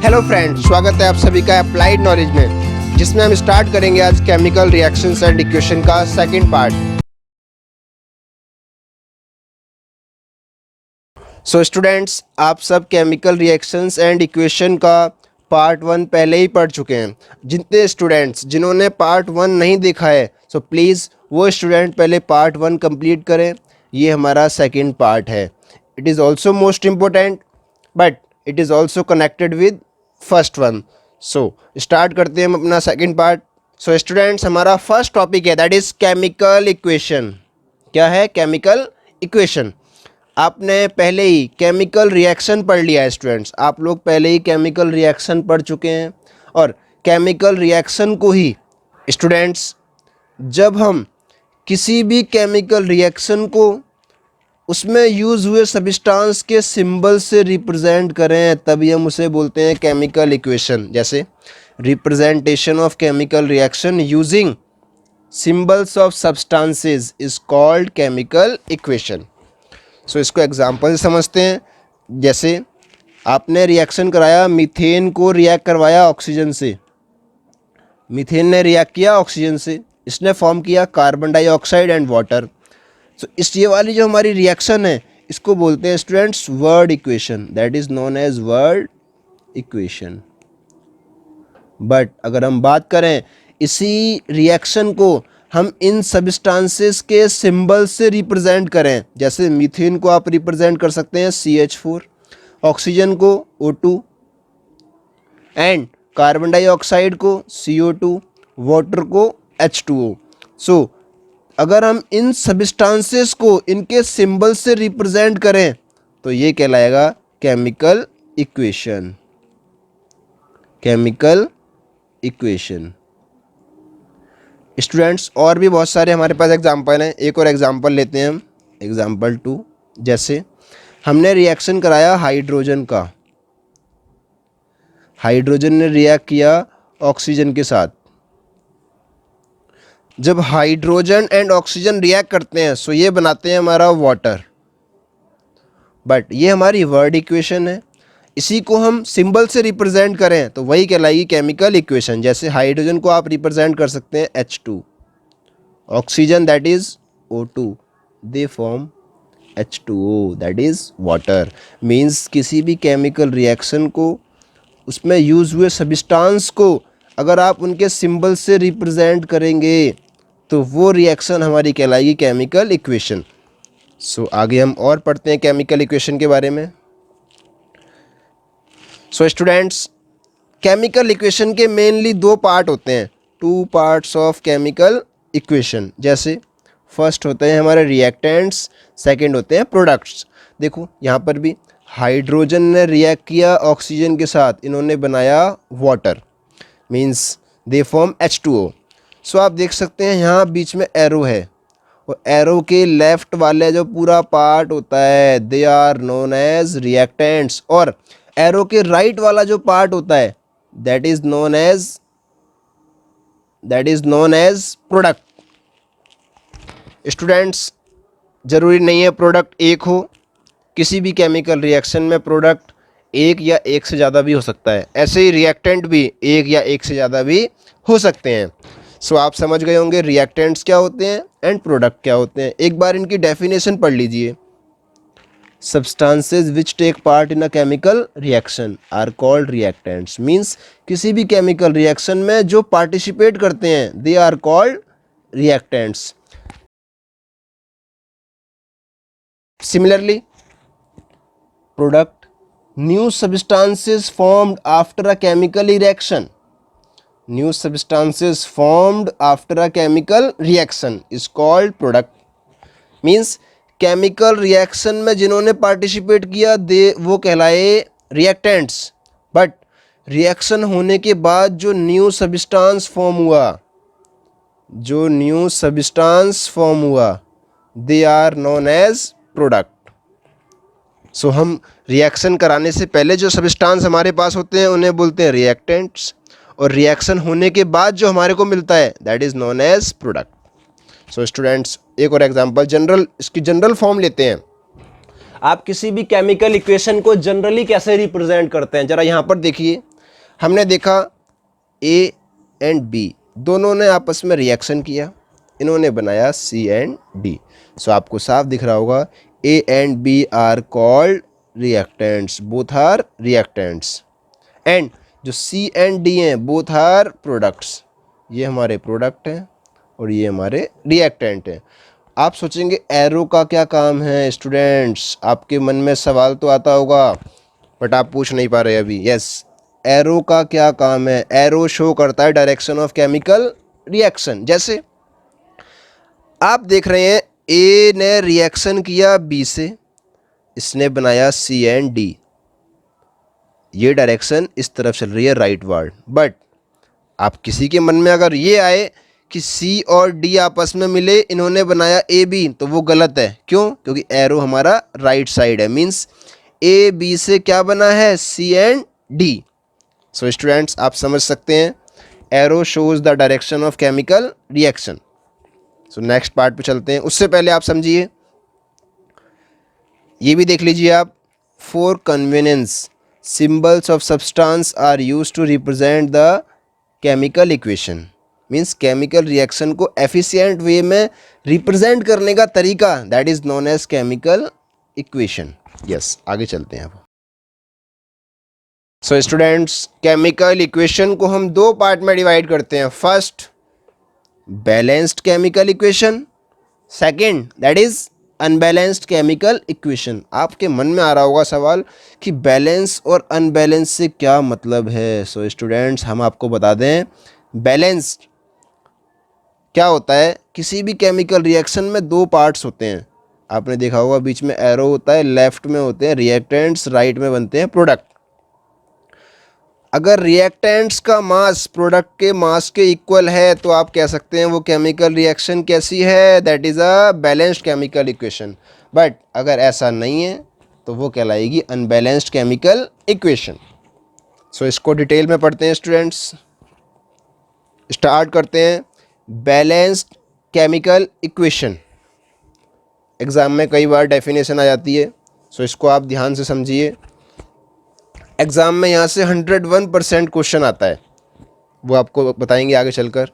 Hello friends, स्वागत है आप सभी का अप्लाइड नॉलेज में, जिसमें हम स्टार्ट करेंगे आज केमिकल रिएक्शंस एंड इक्वेशन का सेकंड पार्ट। सो स्टूडेंट्स, आप सब केमिकल रिएक्शंस एंड इक्वेशन का पार्ट 1 पहले ही पढ़ चुके हैं। जितने स्टूडेंट्स जिन्होंने पार्ट 1 नहीं देखा है, सो प्लीज़ वो स्टूडेंट पहले पार्ट 1 कंप्लीट करें। ये हमारा सेकंड पार्ट है। It is also most important, but it is also connected with first one. So start करते हैं हम अपना सेकंड पार्ट। सो स्टूडेंट्स, हमारा फर्स्ट टॉपिक है दैट इज़ केमिकल इक्वेशन। क्या है? Chemical equation. आपने पहले ही केमिकल रिएक्शन पढ़ लिया है स्टूडेंट्स, आप लोग पहले ही केमिकल रिएक्शन पढ़ चुके हैं। और केमिकल रिएक्शन को ही स्टूडेंट्स, जब हम किसी भी केमिकल रिएक्शन को उसमें यूज़ हुए सब्सटेंस के सिंबल से रिप्रेजेंट करें, तभी हम उसे बोलते हैं केमिकल इक्वेशन। जैसे representation of chemical reaction using symbols of substances is called chemical equation. So इसको एग्जांपल से समझते हैं। जैसे आपने रिएक्शन कराया, मीथेन को रिएक्ट करवाया ऑक्सीजन से। मीथेन ने रिएक्ट किया ऑक्सीजन से, इसने फॉर्म किया कार्बन डाइऑक्साइड एंड वाटर। तो इस ये वाली जो हमारी रिएक्शन है, इसको बोलते हैं students word equation, that is known as word equation. But अगर हम बात करें इसी रिएक्शन को हम इन सब्सटेंसेस के सिंबल से रिप्रेजेंट करें, जैसे मीथेन को आप रिप्रेजेंट कर सकते हैं CH4, ऑक्सीजन को O2 एंड कार्बन डाइऑक्साइड को CO2, वाटर को H2O। सो अगर हम इन सब्सटेंसेस को इनके सिंबल से रिप्रेजेंट करें तो ये कहलाएगा chemical equation. Chemical equation students, और भी बहुत सारे हमारे पास एग्जांपल हैं। एक और एग्जांपल लेते हैं हम, एग्जांपल 2। जैसे हमने रिएक्शन कराया हाइड्रोजन का, हाइड्रोजन ने रिएक्ट किया ऑक्सीजन के साथ। जब हाइड्रोजन एंड ऑक्सीजन रिएक्ट करते हैं सो ये बनाते हैं हमारा वाटर। बट ये हमारी वर्ड इक्वेशन है। इसी को हम सिंबल से रिप्रेजेंट करें तो वही कहलाएगी केमिकल इक्वेशन। जैसे हाइड्रोजन को आप रिप्रेजेंट कर सकते हैं H2, oxygen that is O2, they form H2O that is water. Means किसी भी केमिकल रिएक्शन को उसमें यूज हुए सब्सटेंस को अगर आप उनके सिंबल से रिप्रेजेंट करेंगे तो वो रिएक्शन हमारी कहलाएगी केमिकल इक्वेशन। सो आगे हम और पढ़ते हैं केमिकल इक्वेशन के बारे में। सो स्टूडेंट्स, केमिकल इक्वेशन के मेनली 2 पार्ट होते हैं, 2 पार्ट्स ऑफ केमिकल इक्वेशन। जैसे फर्स्ट होते हैं हमारे रिएक्टेंट्स, सेकंड होते हैं प्रोडक्ट्स। देखो यहाँ पर भी हाइड्रोजन ने रिएक्ट किया ऑक्सीजन के साथ, इन्होंने बनाया water, means they form H2O। सो आप देख सकते हैं यहाँ बीच में एरो है, और एरो के लेफ्ट वाले जो पूरा पार्ट होता है they are known as reactants, और एरो के राइट वाला जो पार्ट होता है that is known as product. Students, जरूरी नहीं है प्रोडक्ट एक हो, किसी भी केमिकल रिएक्शन में प्रोडक्ट एक या एक से ज़्यादा भी हो सकता है। ऐसे ही रिएक्टेंट भी एक या एक से ज़्यादा भी हो सकते हैं। सो आप समझ गए होंगे रिएक्टेंट्स क्या होते हैं एंड प्रोडक्ट क्या होते हैं। एक बार इनकी डेफिनेशन पढ़ लीजिए। Substances which take part in a chemical reaction are called reactants। Means किसी भी केमिकल रिएक्शन में जो पार्टिसिपेट करते हैं they are called reactants। Similarly, product, new substances formed after a chemical reaction, new substances formed after a chemical reaction is called product। Means chemical reaction में जिन्होंने participate किया वो कहलाए रिएक्टेंट्स। बट रिएक्शन होने के बाद जो न्यू सब्सटेंस फॉर्म हुआ they are known as product. So हम रिएक्शन कराने से पहले जो सब्सटेंस हमारे पास होते हैं उन्हें बोलते हैं रिएक्टेंट्स, और रिएक्शन होने के बाद जो हमारे को मिलता है that is known as product. So students, एक और एग्जांपल, इसकी जनरल फॉर्म लेते हैं। आप किसी भी केमिकल इक्वेशन को जनरली कैसे रिप्रेजेंट करते हैं, जरा यहाँ पर देखिए। हमने देखा ए एंड बी दोनों ने आपस में रिएक्शन किया, इन्होंने बनाया सी एंड डी। सो आपको साफ दिख रहा होगा A and B are called reactants, both are reactants. And जो सी एंड डी हैं बोथ आर प्रोडक्ट्स, ये हमारे प्रोडक्ट हैं और ये हमारे रिएक्टेंट हैं। आप सोचेंगे एरो का क्या काम है स्टूडेंट्स, आपके मन में सवाल तो आता होगा बट आप पूछ नहीं पा रहे अभी। यस, एरो का क्या काम है? एरो शो करता है डायरेक्शन ऑफ केमिकल रिएक्शन। जैसे आप देख रहे हैं ए ने रिएक्शन किया बी से, इसने बनाया सी एंड डी, ये डायरेक्शन इस तरफ चल रही है राइट वर्ड। बट आप किसी के मन में अगर ये आए कि सी और डी आपस में मिले, इन्होंने बनाया ए बी, तो वो गलत है। क्यों? क्योंकि एरो हमारा राइट साइड है, मीन्स ए बी से क्या बना है? सी एंड डी। सो स्टूडेंट्स आप समझ सकते हैं arrow shows the direction of chemical reaction. So next part पे चलते हैं। उससे पहले आप समझिए, ये भी देख लीजिए आप, for convenience symbols of substance are used to represent the chemical equation. Means chemical reaction को एफिशिएंट वे में रिप्रेजेंट करने का तरीका, that is known as chemical equation. Yes, आगे चलते हैं अब। सो स्टूडेंट्स केमिकल इक्वेशन को हम दो पार्ट में डिवाइड करते हैं। First balanced chemical equation, second that is unbalanced chemical equation. आपके मन में आ रहा होगा सवाल कि बैलेंस और अनबैलेंस से क्या मतलब है। सो स्टूडेंट्स हम आपको बता दें, बैलेंस्ड क्या होता है, किसी भी केमिकल रिएक्शन में दो पार्ट्स होते हैं। आपने देखा होगा बीच में एरो होता है, लेफ्ट में होते हैं रिएक्टेंट्स, राइट में बनते हैं प्रोडक्ट। अगर रिएक्टेंट्स का मास प्रोडक्ट के मास के इक्वल है तो आप कह सकते हैं वो केमिकल रिएक्शन कैसी है, that is a balanced chemical equation. But अगर ऐसा नहीं है तो वो कहलाएगी अनबैलेंस्ड केमिकल इक्वेशन। सो इसको डिटेल में पढ़ते हैं स्टूडेंट्स। स्टार्ट करते हैं बैलेंस्ड केमिकल इक्वेशन। एग्ज़ाम में कई बार डेफिनेशन आ जाती है, सो इसको आप ध्यान से समझिए। एग्ज़ाम में यहाँ से 101% क्वेश्चन आता है, वो आपको बताएंगे आगे चलकर।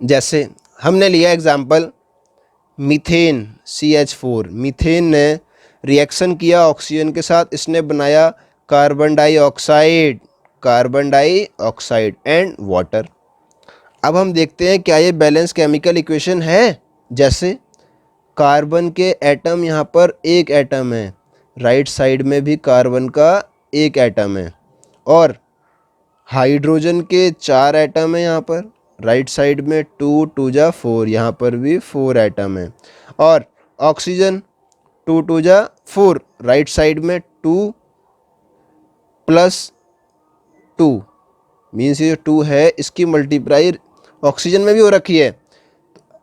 जैसे हमने लिया एग्जाम्पल मीथेन CH4, मीथेन ने रिएक्शन किया ऑक्सीजन के साथ, इसने बनाया carbon dioxide, carbon dioxide and water. अब हम देखते हैं क्या ये बैलेंस केमिकल इक्वेशन है। जैसे कार्बन के एटम यहाँ पर एक एटम है, राइट साइड में भी कार्बन का एक एटम है, और हाइड्रोजन के 4 एटम है यहाँ पर, राइट साइड में 2 2 जा 4, यहाँ पर भी 4 एटम है, और ऑक्सीजन 2 2 जा 4, राइट साइड में 2 + 2, मीन्स ये 2 है, इसकी मल्टीप्लाई ऑक्सीजन में भी हो रखी है।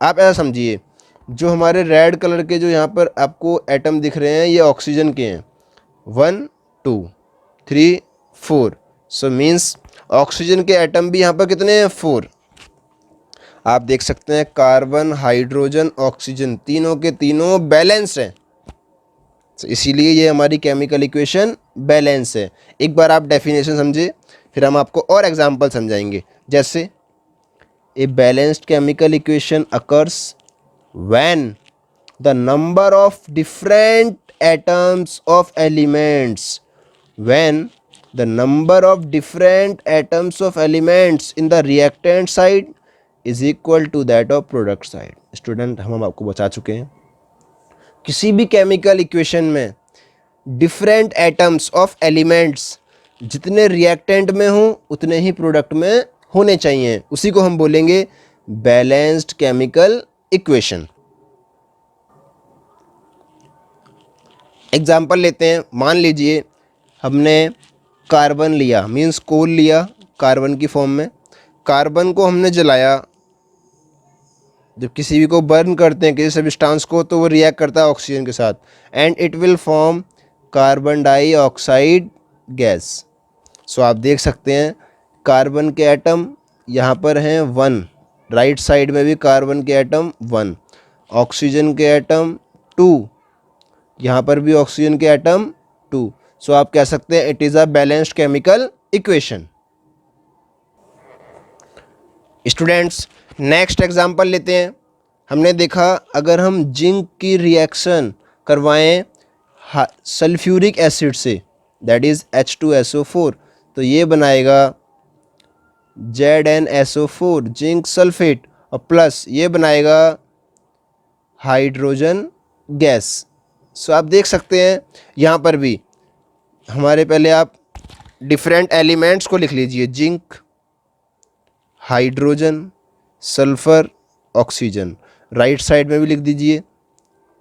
आप ऐसा समझिए, जो हमारे रेड कलर के जो यहाँ पर आपको एटम दिख रहे हैं ये ऑक्सीजन के हैं, 1 2 3 4। सो मीन्स ऑक्सीजन के एटम भी यहाँ पर कितने हैं? 4। आप देख सकते हैं कार्बन, हाइड्रोजन, ऑक्सीजन तीनों के तीनों बैलेंस हैं, तो इसीलिए ये हमारी केमिकल इक्वेशन बैलेंस है। एक बार आप डेफिनेशन समझिए, फिर हम आपको और एग्जांपल समझाएंगे। जैसे a balanced chemical equation occurs when the number of different atoms of elements, when the number of different atoms of elements in the reactant side is equal to that of product side। Student हम आपको बता चुके हैं, किसी भी chemical equation में different atoms of elements जितने reactant में हों उतने ही प्रोडक्ट में होने चाहिए, उसी को हम बोलेंगे बैलेंस्ड केमिकल इक्वेशन। एग्जाम्पल लेते हैं। मान लीजिए हमने कार्बन लिया, मीन्स कोल लिया कार्बन की फॉर्म में, कार्बन को हमने जलाया। जब किसी भी को बर्न करते हैं, किसी सब्सटेंस को, तो वो रिएक्ट करता है ऑक्सीजन के साथ, and it will form carbon dioxide gas. So आप देख सकते हैं कार्बन के एटम यहाँ पर हैं 1, राइट साइड में भी कार्बन के एटम 1, ऑक्सीजन के एटम 2, यहाँ पर भी ऑक्सीजन के एटम 2। सो आप कह सकते हैं it is a balanced chemical equation. Students, next example लेते हैं। हमने देखा अगर हम जिंक की रिएक्शन करवाएं सल्फ्यूरिक एसिड से, दैट इज़ H2SO4, तो ये बनाएगा ZnSO4 जिंक सल्फेट, और प्लस ये बनाएगा हाइड्रोजन गैस। सो आप देख सकते हैं यहाँ पर भी हमारे, पहले आप डिफरेंट एलिमेंट्स को लिख लीजिए, zinc, hydrogen, sulphur, oxygen. Right side में भी लिख दीजिए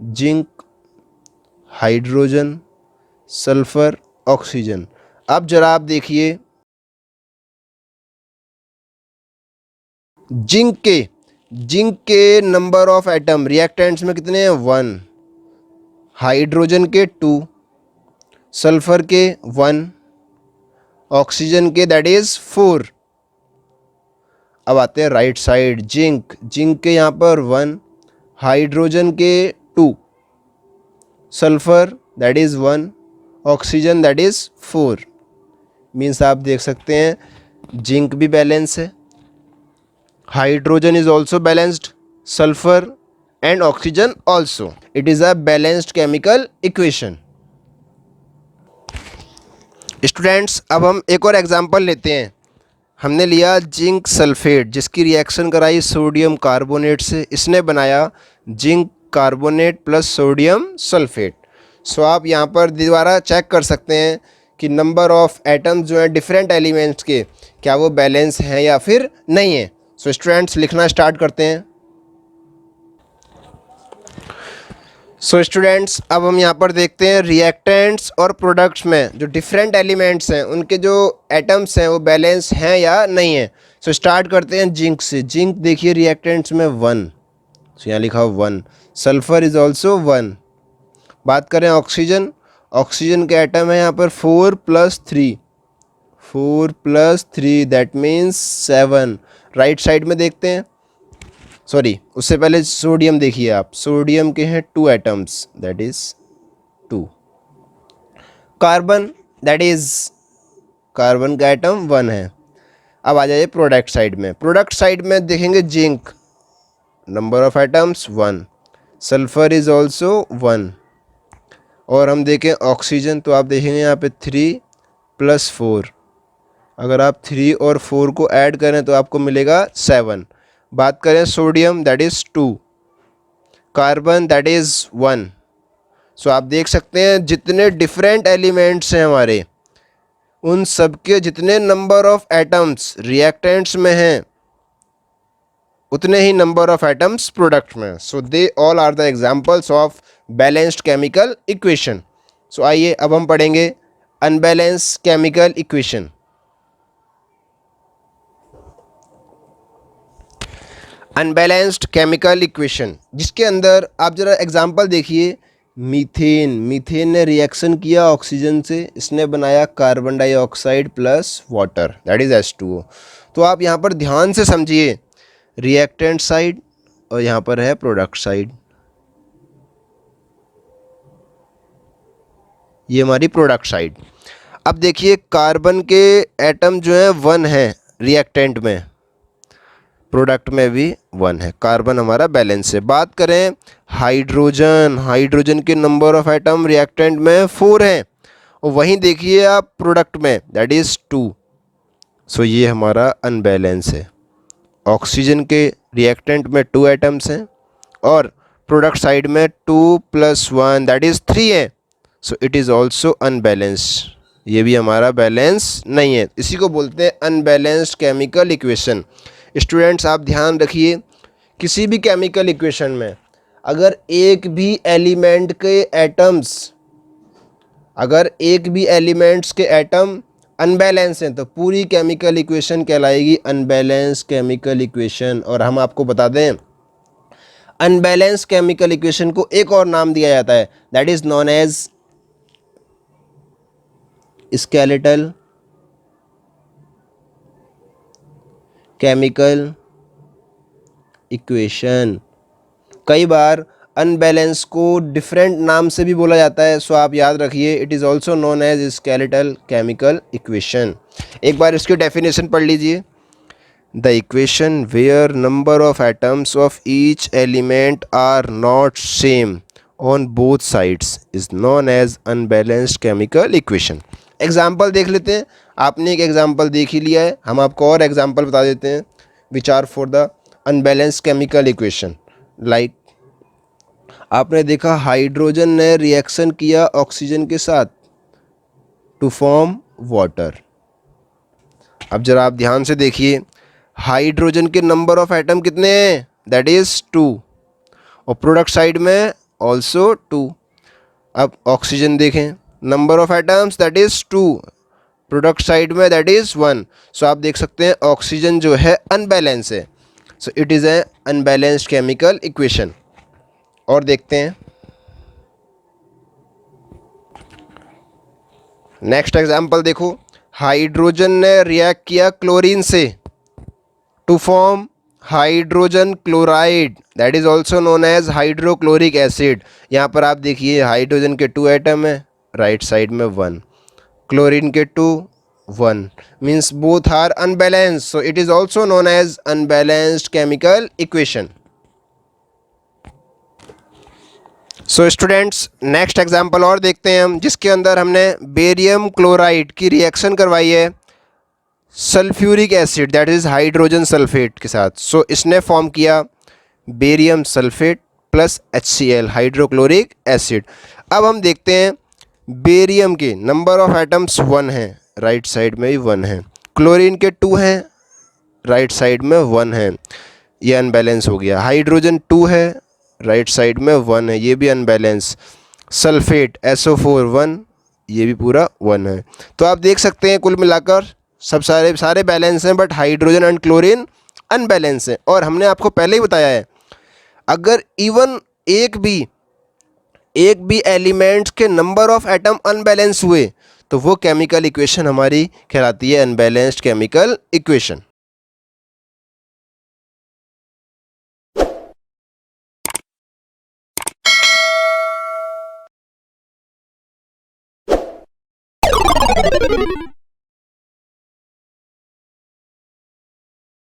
जिंक, हाइड्रोजन, सल्फर, ऑक्सीजन। अब जरा आप देखिए जिंक के नंबर ऑफ एटम रिएक्टेंट्स में कितने हैं? 1, हाइड्रोजन के 2, सल्फर के 1, ऑक्सीजन के दैट इज 4। अब आते हैं राइट साइड, जिंक के यहाँ पर 1, हाइड्रोजन के 2, sulphur that is 1, oxygen that is 4। Means आप देख सकते हैं जिंक भी बैलेंस है, hydrogen is also balanced, sulphur and oxygen also. It is a balanced chemical equation. Students, अब हम एक और एग्जांपल लेते हैं। हमने लिया जिंक सल्फेट, जिसकी रिएक्शन कराई सोडियम कार्बोनेट से, इसने बनाया zinc carbonate plus sodium sulphate. So आप यहाँ पर दोबारा चेक कर सकते हैं कि नंबर ऑफ एटम्स जो हैं डिफरेंट एलिमेंट्स के, क्या वो बैलेंस हैं या फिर नहीं है। सो स्टूडेंट्स, लिखना स्टार्ट करते हैं। सो स्टूडेंट्स, अब हम यहाँ पर देखते हैं रिएक्टेंट्स और प्रोडक्ट्स में जो डिफरेंट एलिमेंट्स हैं उनके जो एटम्स हैं वो बैलेंस हैं या नहीं है। सो स्टार्ट करते हैं जिंक से। जिंक देखिए रिएक्टेंट्स में 1, सो यहाँ लिखा 1। Sulphur is also 1। बात करें ऑक्सीजन, ऑक्सीजन के एटम है यहाँ पर 4 + 3, 4 + 3 दैट मीन्स 7। राइट साइड में देखते हैं, सॉरी उससे पहले सोडियम देखिए आप, सोडियम के हैं 2 atoms that is 2। Carbon, that is carbon का एटम 1 है। अब आ जाइए प्रोडक्ट साइड में। प्रोडक्ट साइड में देखेंगे zinc, number of atoms 1, sulphur is also 1। और हम देखें ऑक्सीजन, तो आप देखेंगे यहाँ पे 3 + 4। अगर आप 3 और 4 को ऐड करें तो आपको मिलेगा 7। बात करें sodium, that is 2, carbon that is 1। So आप देख सकते हैं जितने डिफरेंट एलिमेंट्स हैं हमारे, उन सब के जितने नंबर ऑफ एटम्स रिएक्टेंट्स में हैं उतने ही नंबर ऑफ एटम्स प्रोडक्ट में। So they all are the examples of balanced chemical equation. So आइए अब हम पढ़ेंगे unbalance chemical equation. Unbalanced chemical equation, जिसके अंदर आप ज़रा एग्जांपल देखिए, मीथेन ने रिएक्शन किया ऑक्सीजन से, इसने बनाया carbon dioxide plus water that is H2O। तो आप यहाँ पर ध्यान से समझिए, रिएक्टेंट साइड और यहाँ पर है प्रोडक्ट साइड। ये हमारी प्रोडक्ट साइड। अब देखिए कार्बन के एटम जो है 1 है रिएक्टेंट में, प्रोडक्ट में भी 1 है। कार्बन हमारा बैलेंस है। बात करें हाइड्रोजन के नंबर ऑफ एटम रिएक्टेंट में 4 हैं, और वहीं देखिए आप प्रोडक्ट में दैट इज़ 2। सो ये हमारा अनबैलेंस है। ऑक्सीजन के रिएक्टेंट में 2 एटम्स हैं और प्रोडक्ट साइड में 2 + 1 दैट इज़ 3 है। So it is also unbalanced. ये भी हमारा बैलेंस नहीं है। इसी को बोलते हैं अनबैलेंस्ड केमिकल इक्वेशन। स्टूडेंट्स, आप ध्यान रखिए, किसी भी केमिकल इक्वेशन में अगर एक भी एलिमेंट के एटम्स, अगर एक भी एलिमेंट्स के एटम अनबैलेंस हैं तो पूरी केमिकल इक्वेशन कहलाएगी अनबैलेंस केमिकल इक्वेशन। और हम आपको बता दें, अनबैलेंस केमिकल इक्वेशन को एक और नाम दिया जाता है, that is known as skeletal chemical equation. कई बार अनबैलेंस को डिफरेंट नाम से भी बोला जाता है, सो आप याद रखिए, it is also known as skeletal chemical equation. एक बार इसकी डेफिनेशन पढ़ लीजिए। The equation where number of atoms of each element are not same on both sides is known as unbalanced chemical equation. Example देख लेते हैं। आपने एक एग्जाम्पल देख ही लिया है, हम आपको और एग्जाम्पल बता देते हैं which are for the unbalanced chemical equation. Like आपने देखा हाइड्रोजन ने रिएक्शन किया ऑक्सीजन के साथ टू फॉर्म वाटर। अब जरा आप ध्यान से देखिए, हाइड्रोजन के नंबर ऑफ एटम कितने हैं, दैट इज 2, और प्रोडक्ट साइड में ऑल्सो 2। अब ऑक्सीजन देखें, number of atoms that is 2, product side में दैट इज 1। सो आप देख सकते हैं ऑक्सीजन जो है अनबैलेंस है, so it is a unbalanced chemical equation. और देखते हैं नेक्स्ट एग्जाम्पल। देखो हाइड्रोजन ने रिएक्ट किया क्लोरीन से to form hydrogen chloride, that is also known as hydrochloric acid. यहाँ पर आप देखिए हाइड्रोजन के 2 एटम है, राइट साइड में 1, क्लोरीन के 2, 1, means both are unbalanced, so it is also known as unbalanced chemical equation. So students next example और देखते हैं हम, जिसके अंदर हमने बेरियम क्लोराइड की रिएक्शन करवाई है sulphuric acid that is hydrogen sulphate के साथ। सो इसने फॉर्म किया barium sulphate plus HCl hydrochloric acid. अब हम देखते हैं बेरियम के नंबर ऑफ एटम्स 1 हैं, राइट साइड में भी 1 है, क्लोरीन के 2 हैं, राइट साइड में 1 है, ये अनबैलेंस हो गया। हाइड्रोजन 2 है, राइट साइड में 1 है, ये भी अनबैलेंस। सल्फेट SO4 1, ये भी पूरा 1 है। तो आप देख सकते हैं कुल मिलाकर सब सारे बैलेंस हैं, but hydrogen and chlorine unbalance है। और हमने आपको पहले ही बताया है, अगर इवन एक भी एलिमेंट्स के नंबर ऑफ एटम अनबैलेंस हुए तो वो केमिकल इक्वेशन हमारी कहलाती है अनबैलेंस्ड केमिकल इक्वेशन।